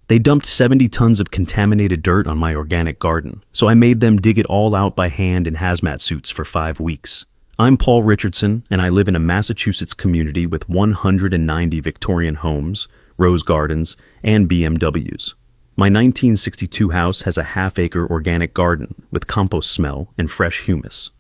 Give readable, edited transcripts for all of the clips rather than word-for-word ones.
They dumped 70 tons of contaminated dirt on my organic garden, so I made them dig it all out by hand in hazmat suits for 5 weeks. I'm Paul Richardson, and I live in a Massachusetts community with 190 Victorian homes, rose gardens, and BMWs. My 1962 house has a half-acre organic garden with compost smell and fresh humus.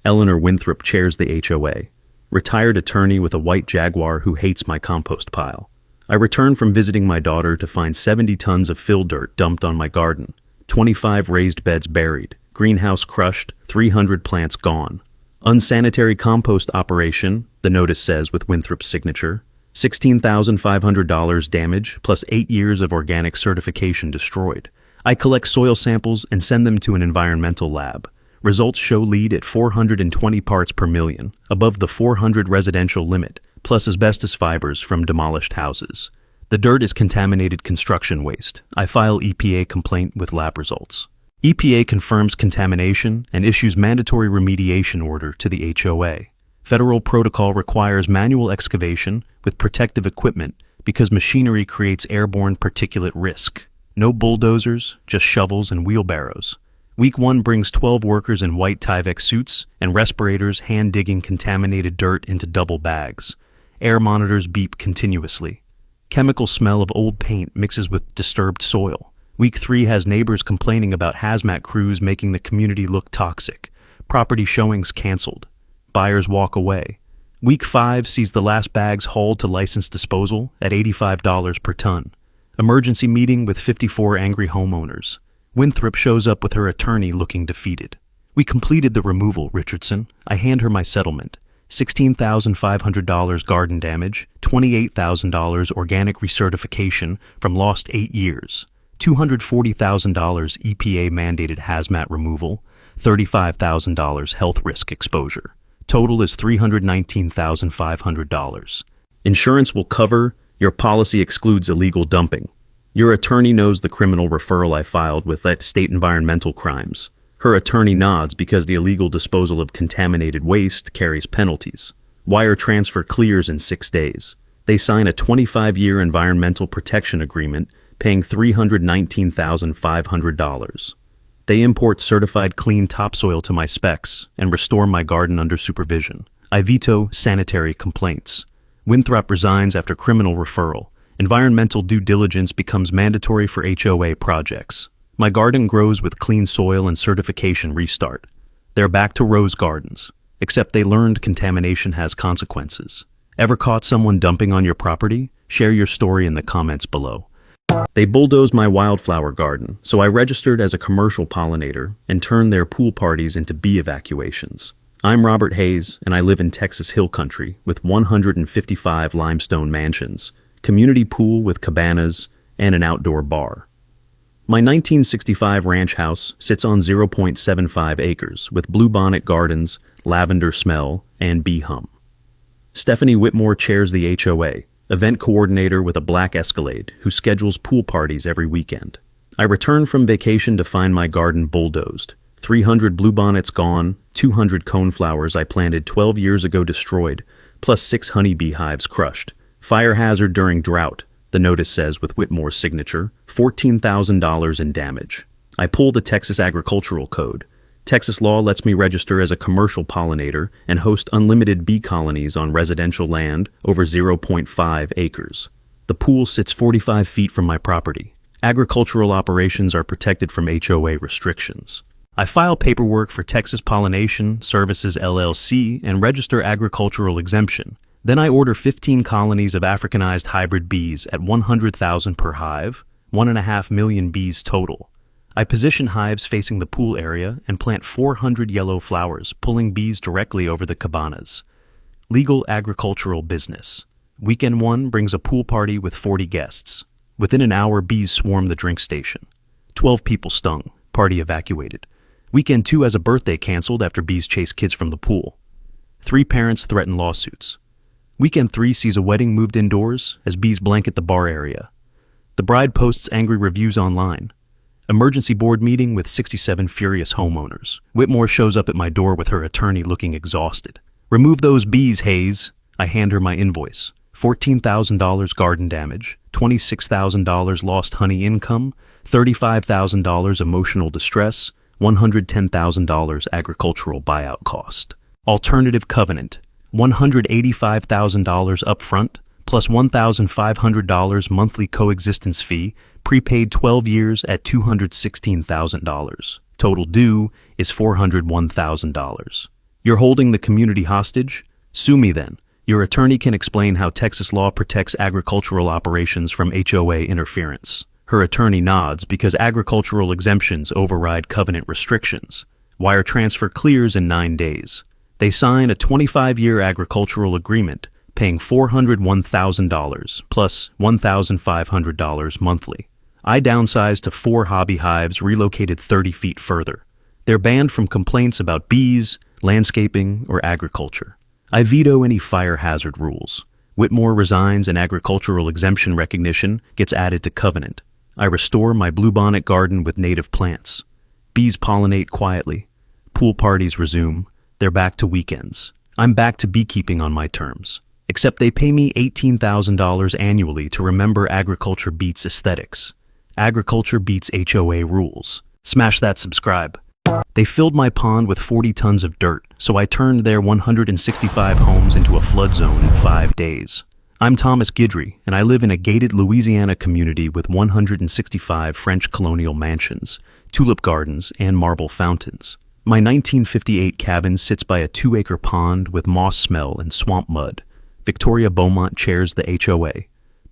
Eleanor Winthrop chairs the HOA, retired attorney with a white Jaguar who hates my compost pile. I return from visiting my daughter to find 70 tons of fill dirt dumped on my garden, 25 raised beds buried, greenhouse crushed, 300 plants gone. Unsanitary compost operation, the notice says with Winthrop's signature. $16,500 damage plus 8 years of organic certification destroyed. I collect soil samples and send them to an environmental lab. Results show lead at 420 parts per million, above the 400 residential limit, plus asbestos fibers from demolished houses. The dirt is contaminated construction waste. I file EPA complaint with lab results. EPA confirms contamination and issues mandatory remediation order to the HOA. Federal protocol requires manual excavation with protective equipment because machinery creates airborne particulate risk. No bulldozers, just shovels and wheelbarrows. Week 1 brings 12 workers in white Tyvek suits and respirators hand-digging contaminated dirt into double bags. Air monitors beep continuously. Chemical smell of old paint mixes with disturbed soil. Week 3 has neighbors complaining about hazmat crews making the community look toxic. Property showings canceled. Buyers walk away. Week 5 sees the last bags hauled to licensed disposal at $85 per ton. Emergency meeting with 54 angry homeowners. Winthrop shows up with her attorney looking defeated. We completed the removal, Richardson. I hand her my settlement. $16,500 garden damage, $28,000 organic recertification from lost 8 years, $240,000 EPA-mandated hazmat removal, $35,000 health risk exposure. Total is $319,500. Insurance will cover. Your policy excludes illegal dumping. Your attorney knows the criminal referral I filed with that state environmental crimes. Her attorney nods because the illegal disposal of contaminated waste carries penalties. Wire transfer clears in 6 days. They sign a 25-year environmental protection agreement paying $319,500. They import certified clean topsoil to my specs and restore my garden under supervision. I veto sanitary complaints. Winthrop resigns after criminal referral. Environmental due diligence becomes mandatory for HOA projects. My garden grows with clean soil and certification restart. They're back to rose gardens, except they learned contamination has consequences. Ever caught someone dumping on your property? Share your story in the comments below. They bulldozed my wildflower garden, so I registered as a commercial pollinator and turned their pool parties into bee evacuations. I'm Robert Hayes, and I live in Texas Hill Country with 155 limestone mansions, community pool with cabanas, and an outdoor bar. My 1965 ranch house sits on 0.75 acres with bluebonnet gardens, lavender smell, and bee hum. Stephanie Whitmore chairs the HOA, event coordinator with a black Escalade who schedules pool parties every weekend. I return from vacation to find my garden bulldozed. 300 bluebonnets gone, 200 coneflowers I planted 12 years ago destroyed, plus 6 honeybee hives crushed. Fire hazard during drought, the notice says with Whitmore's signature, $14,000 in damage. I pull the Texas Agricultural Code. Texas law lets me register as a commercial pollinator and host unlimited bee colonies on residential land over 0.5 acres. The pool sits 45 feet from my property. Agricultural operations are protected from HOA restrictions. I file paperwork for Texas Pollination Services LLC and register agricultural exemption. Then I order 15 colonies of Africanized hybrid bees at $100,000 per hive, 1.5 million bees total. I position hives facing the pool area and plant 400 yellow flowers, pulling bees directly over the cabanas. Legal agricultural business. Weekend 1 brings a pool party with 40 guests. Within an hour, bees swarm the drink station. 12 people stung. Party evacuated. Weekend 2 has a birthday canceled after bees chase kids from the pool. 3 parents threaten lawsuits. Weekend 3 sees a wedding moved indoors as bees blanket the bar area. The bride posts angry reviews online. Emergency board meeting with 67 furious homeowners. Whitmore shows up at my door with her attorney looking exhausted. Remove those bees, Hayes. I hand her my invoice. $14,000 garden damage, $26,000 lost honey income, $35,000 emotional distress, $110,000 agricultural buyout cost. Alternative covenant, $185,000 upfront, plus $1,500 monthly coexistence fee, prepaid 12 years at $216,000. Total due is $401,000. You're holding the community hostage? Sue me then. Your attorney can explain how Texas law protects agricultural operations from HOA interference. Her attorney nods because agricultural exemptions override covenant restrictions. Wire transfer clears in 9 days. They sign a 25-year agricultural agreement, paying $401,000 plus $1,500 monthly. I downsized to 4 hobby hives relocated 30 feet further. They're banned from complaints about bees, landscaping, or agriculture. I veto any fire hazard rules. Whitmore resigns and agricultural exemption recognition gets added to covenant. I restore my bluebonnet garden with native plants. Bees pollinate quietly. Pool parties resume. They're back to weekends. I'm back to beekeeping on my terms. Except they pay me $18,000 annually to remember agriculture beats aesthetics. Agriculture beats HOA rules. Smash that subscribe. They filled my pond with 40 tons of dirt, so I turned their 165 homes into a flood zone in 5 days. I'm Thomas Guidry, and I live in a gated Louisiana community with 165 French colonial mansions, tulip gardens, and marble fountains. My 1958 cabin sits by a 2-acre pond with moss smell and swamp mud. Victoria Beaumont chairs the HOA.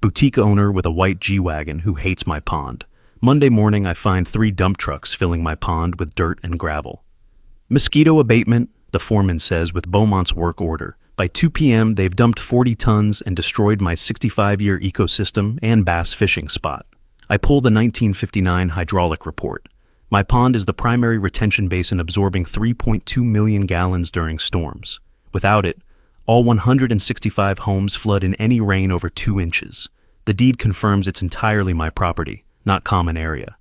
Boutique owner with a white G-Wagon who hates my pond. Monday morning I find 3 dump trucks filling my pond with dirt and gravel. Mosquito abatement, the foreman says with Beaumont's work order. By 2 p.m. they've dumped 40 tons and destroyed my 65-year ecosystem and bass fishing spot. I pull the 1959 hydraulic report. My pond is the primary retention basin absorbing 3.2 million gallons during storms. Without it, all 165 homes flood in any rain over 2 inches. The deed confirms it's entirely my property, not common area.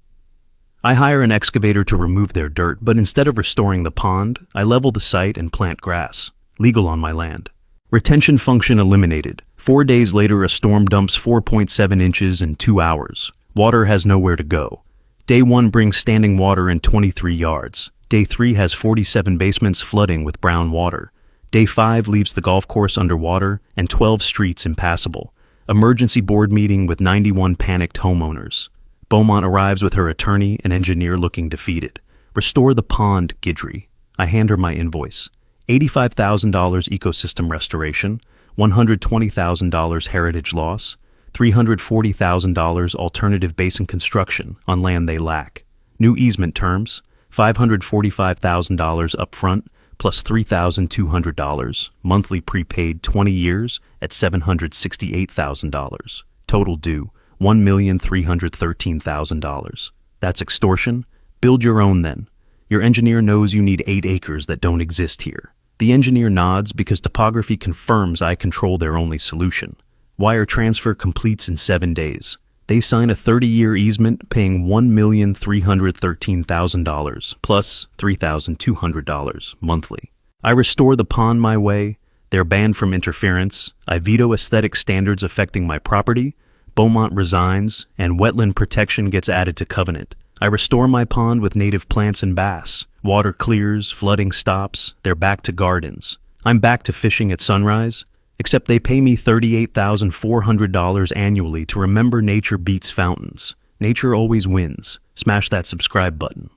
I hire an excavator to remove their dirt, but instead of restoring the pond, I level the site and plant grass, legal on my land. Retention function eliminated. 4 days later, a storm dumps 4.7 inches in 2 hours. Water has nowhere to go. Day 1 brings standing water in 23 yards. Day 3 has 47 basements flooding with brown water. Day 5 leaves the golf course underwater and 12 streets impassable. Emergency board meeting with 91 panicked homeowners. Beaumont arrives with her attorney and engineer looking defeated. Restore the pond, Guidry. I hand her my invoice. $85,000 ecosystem restoration, $120,000 heritage loss, $340,000 alternative basin construction on land they lack. New easement terms, $545,000 upfront, plus $3,200, monthly prepaid 20 years at $768,000. Total due, $1,313,000. That's extortion? Build your own then. Your engineer knows you need 8 acres that don't exist here. The engineer nods because topography confirms I control their only solution. Wire transfer completes in 7 days. They sign a 30-year easement paying $1,313,000 plus $3,200 monthly. I restore the pond my way. They're banned from interference. I veto aesthetic standards affecting my property. Beaumont resigns, and wetland protection gets added to covenant. I restore my pond with native plants and bass. Water clears, flooding stops. They're back to gardens. I'm back to fishing at sunrise. Except they pay me $38,400 annually to remember nature beats fountains. Nature always wins. Smash that subscribe button.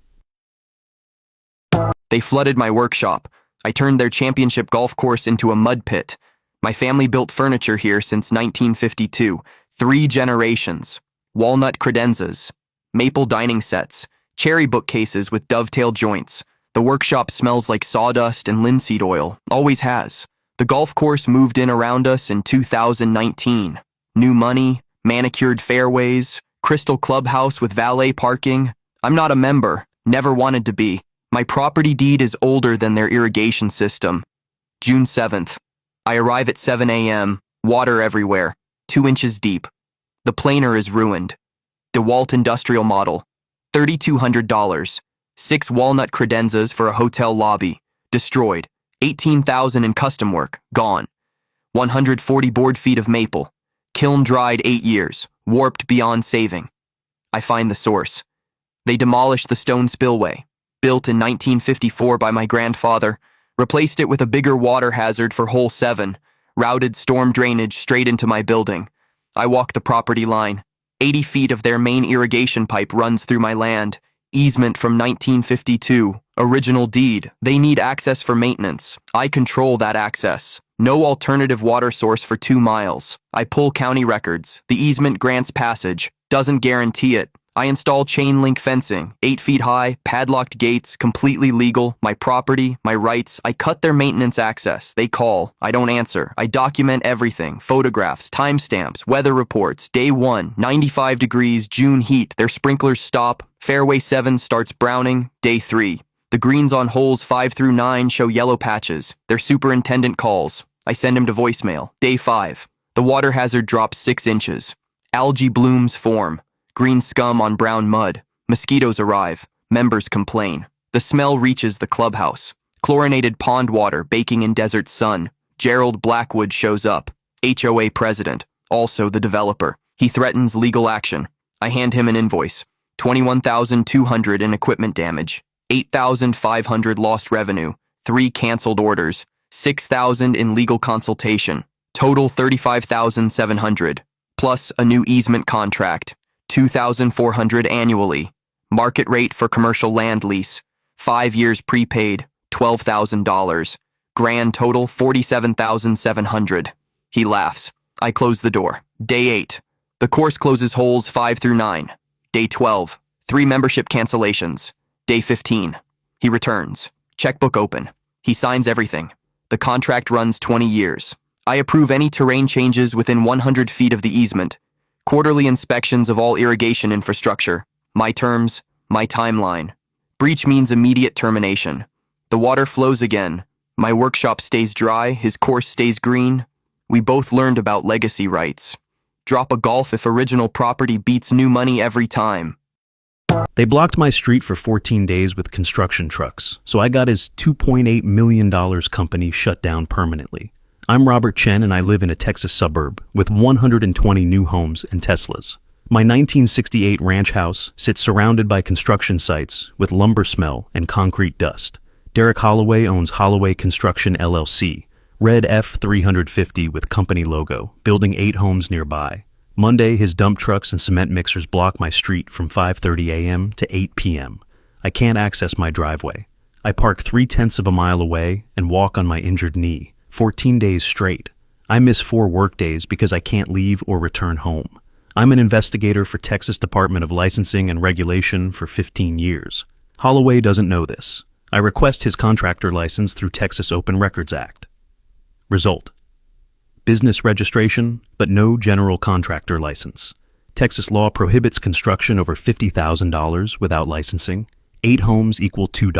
They flooded my workshop. I turned their championship golf course into a mud pit. My family built furniture here since 1952. 3 generations. Walnut credenzas. Maple dining sets. Cherry bookcases with dovetail joints. The workshop smells like sawdust and linseed oil. Always has. The golf course moved in around us in 2019. New money, manicured fairways, crystal clubhouse with valet parking. I'm not a member, never wanted to be. My property deed is older than their irrigation system. June 7th. I arrive at 7 a.m., water everywhere, 2 inches deep. The planer is ruined. DeWalt industrial model, $3,200. 6 walnut credenzas for a hotel lobby, destroyed. $18,000 in custom work, gone. 140 board feet of maple. Kiln dried 8 years, warped beyond saving. I find the source. They demolished the stone spillway, built in 1954 by my grandfather, replaced it with a bigger water hazard for hole 7, routed storm drainage straight into my building. I walk the property line. 80 feet of their main irrigation pipe runs through my land. Easement from 1952. Original deed. They need access for maintenance. I control that access. No alternative water source for 2 miles. I pull county records. The easement grants passage. Doesn't guarantee it. I install chain link fencing, 8 feet high, padlocked gates, completely legal, my property, my rights. I cut their maintenance access. They call. I don't answer. I document everything, photographs, timestamps, weather reports. Day 1, 95 degrees, June heat. Their sprinklers stop. Fairway 7 starts browning. Day 3. The greens on holes 5 through 9 show yellow patches. Their superintendent calls. I send him to voicemail. Day 5. The water hazard drops 6 inches. Algae blooms form. Green scum on brown mud. Mosquitoes arrive. Members complain. The smell reaches the clubhouse. Chlorinated pond water baking in desert sun. Gerald Blackwood shows up. HOA president. Also the developer. He threatens legal action. I hand him an invoice. $21,200 in equipment damage. $8,500 lost revenue. 3 canceled orders. $6,000 in legal consultation. Total $35,700. Plus a new easement contract. $2,400 annually. Market rate for commercial land lease. 5 years prepaid, $12,000. Grand total $47,700. He laughs. I close the door. Day 8. The course closes holes 5 through 9. Day 12. 3 membership cancellations. Day 15. He returns. Checkbook open. He signs everything. The contract runs 20 years. I approve any terrain changes within 100 feet of the easement. Quarterly inspections of all irrigation infrastructure. My terms, my timeline. Breach means immediate termination. The water flows again. My workshop stays dry, his course stays green. We both learned about legacy rights. Drop a golf if original property beats new money every time. They blocked my street for 14 days with construction trucks, so I got his $2.8 million company shut down permanently. I'm Robert Chen and I live in a Texas suburb with 120 new homes and Teslas. My 1968 ranch house sits surrounded by construction sites with lumber smell and concrete dust. Derek Holloway owns Holloway Construction LLC, red F350 with company logo, building 8 homes nearby. Monday, his dump trucks and cement mixers block my street from 5:30 a.m. to 8 p.m. I can't access my driveway. I park 3/10 of a mile away and walk on my injured knee. 14 days straight. I miss 4 work days because I can't leave or return home. I'm an investigator for Texas Department of Licensing and Regulation for 15 years. Holloway doesn't know this. I request his contractor license through Texas Open Records Act. Result: business registration, but no general contractor license. Texas law prohibits construction over $50,000 without licensing. 8 homes equal $2.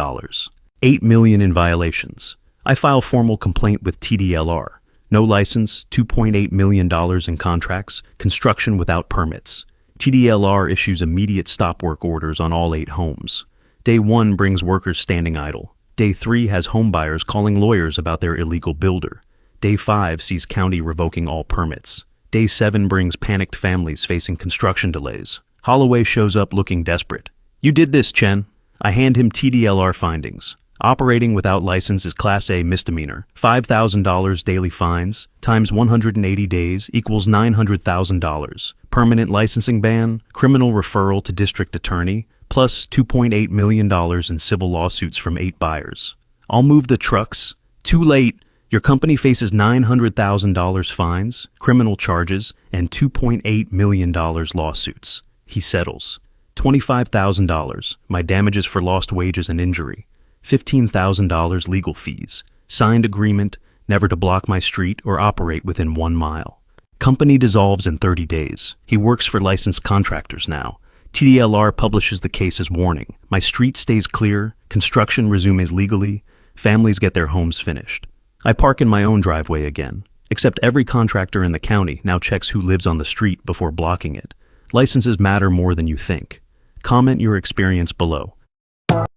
$8 million in violations. I file formal complaint with TDLR. No license, $2.8 million in contracts, construction without permits. TDLR issues immediate stop work orders on all 8 homes. Day 1 brings workers standing idle. Day 3 has homebuyers calling lawyers about their illegal builder. Day 5 sees county revoking all permits. Day 7 brings panicked families facing construction delays. Holloway shows up looking desperate. "You did this, Chen." I hand him TDLR findings. Operating without license is Class A misdemeanor. $5,000 daily fines times 180 days equals $900,000. Permanent licensing ban, criminal referral to district attorney, plus $2.8 million in civil lawsuits from 8 buyers. I'll move the trucks. Too late. Your company faces $900,000 fines, criminal charges, and $2.8 million lawsuits. He settles. $25,000, my damages for lost wages and injury. $15,000 legal fees. Signed agreement never to block my street or operate within 1 mile. Company dissolves in 30 days. He works for licensed contractors now. TDLR publishes the case as warning. My street stays clear. Construction resumes legally. Families get their homes finished. I park in my own driveway again, except every contractor in the county now checks who lives on the street before blocking it. Licenses matter more than you think. Comment your experience below.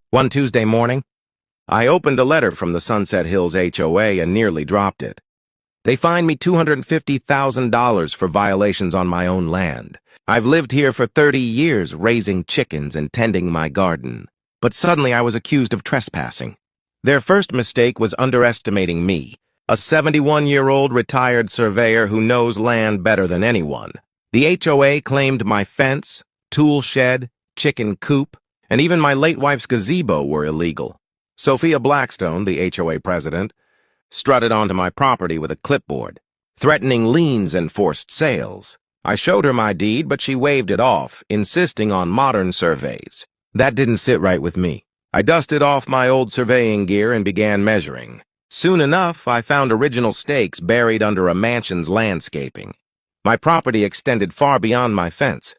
One Tuesday morning, I opened a letter from the Sunset Hills HOA and nearly dropped it. They fined me $250,000 for violations on my own land. I've lived here for 30 years raising chickens and tending my garden. But suddenly I was accused of trespassing. Their first mistake was underestimating me, a 71-year-old retired surveyor who knows land better than anyone. The HOA claimed my fence, tool shed, chicken coop, and even my late wife's gazebo were illegal. Sophia Blackstone, the HOA president, strutted onto my property with a clipboard, threatening liens and forced sales. I showed her my deed, but she waved it off, insisting on modern surveys. That didn't sit right with me. I dusted off my old surveying gear and began measuring. Soon enough, I found original stakes buried under a mansion's landscaping. My property extended far beyond my fence,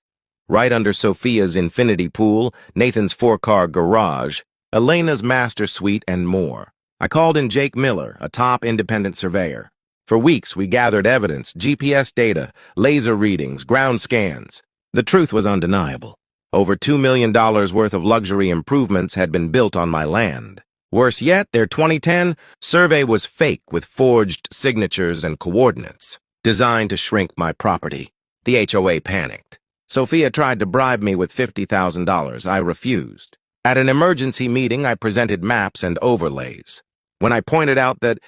right under Sophia's infinity pool, Nathan's 4-car garage, Elena's master suite, and more. I called in Jake Miller, a top independent surveyor. For weeks, we gathered evidence, GPS data, laser readings, ground scans. The truth was undeniable. Over $2 million worth of luxury improvements had been built on my land. Worse yet, their 2010 survey was fake with forged signatures and coordinates, designed to shrink my property. The HOA panicked. Sophia tried to bribe me with $50,000. I refused. At an emergency meeting, I presented maps and overlays. When I pointed out that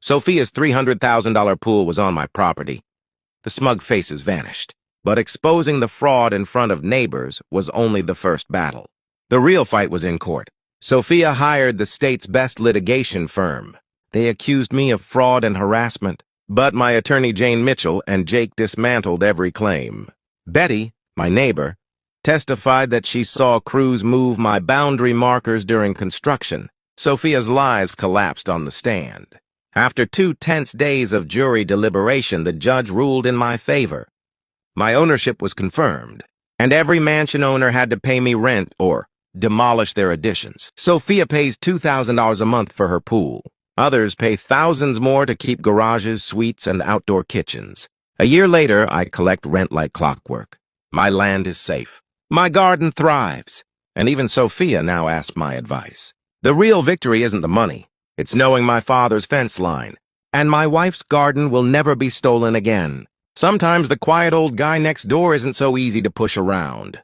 Sophia's $300,000 pool was on my property, the smug faces vanished. But exposing the fraud in front of neighbors was only the first battle. The real fight was in court. Sophia hired the state's best litigation firm. They accused me of fraud and harassment, but my attorney Jane Mitchell and Jake dismantled every claim. Betty, my neighbor, testified that she saw crews move my boundary markers during construction. Sophia's lies collapsed on the stand. After 2 tense days of jury deliberation, the judge ruled in my favor. My ownership was confirmed, and every mansion owner had to pay me rent or demolish their additions. Sophia pays $2,000 a month for her pool. Others pay thousands more to keep garages, suites, and outdoor kitchens. A year later, I collect rent like clockwork. My land is safe. My garden thrives. And even Sophia now asks my advice. The real victory isn't the money. It's knowing my father's fence line. And my wife's garden will never be stolen again. Sometimes the quiet old guy next door isn't so easy to push around.